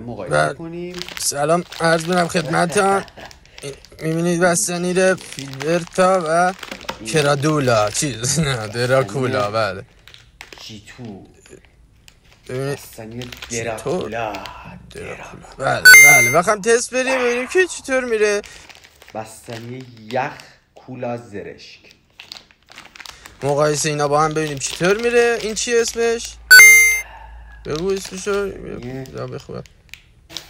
مقایسه کنیم. سلام عرض می‌کنم خدمتتون. می‌بینید بستنی فیلبرتا و کرادولا چیز نه دراکولا. بله جیتو ببینید بستنی دراکولا. بله بخوام تست بریم ببینیم که چطور میره. بستنی یخ کولا زرشک. مقایسه اینا با هم ببینیم چطور میره. این چی اسمش؟ بگو اسمشو. یا بخونم.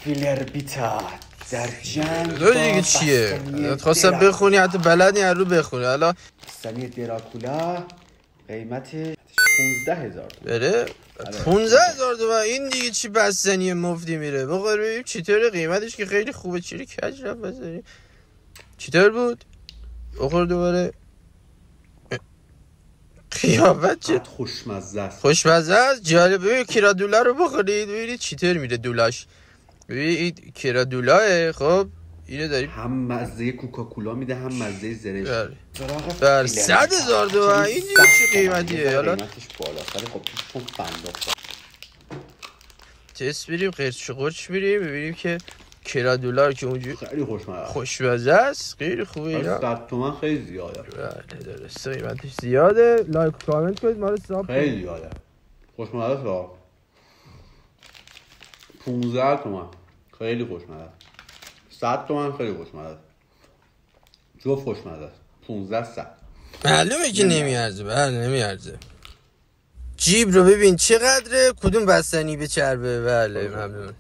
فیلربیتا در جنگ دو دیگه چیه؟ خواستم بخونی حتی بلدی هر رو بخونی. حالا بستنی دراکولا قیمت 15,000 بره 15,000 تومان. این دیگه چی بستنی مفتی میره؟ بخور ببینیم چطوره قیمتش که خیلی خوبه. چیری کج رفت بزنی. چطور بود؟ بخور دوباره. قیافت چه خوشمزه است. خوشمزه است. جالب. ببین کرادولا رو بخورید ببینید چطور میره دولاش. ببین این کرادولاه. خب اینو داریم هم مزه کوکاکولا میده هم مزه زرشک. بر 100,000 تومان. این دیگه چی قیمتیه؟ حالا قیمتش بالاتره. خب چون فندق تست بریم قرچ قرچ بریم ببینیم که کرادولا که اونجوری خیلی خوشمزه است. خیلی خوبه اینا. 100 تومن خیلی زیاده. بله درسته قیمتش زیاده. لایک و کامنت کنید ما رو ساب خیلی زیاده. خوشمزه است. 15 تومن خیلی خوشمزه است. 100 تومن خیلی خوشمزه است. جفت خوشمزه است. 15 100 معلومه که نمیارزه. بله نمیارزه. جیب رو ببین چقدره. کدوم بستنی به چربه. بله ممنون.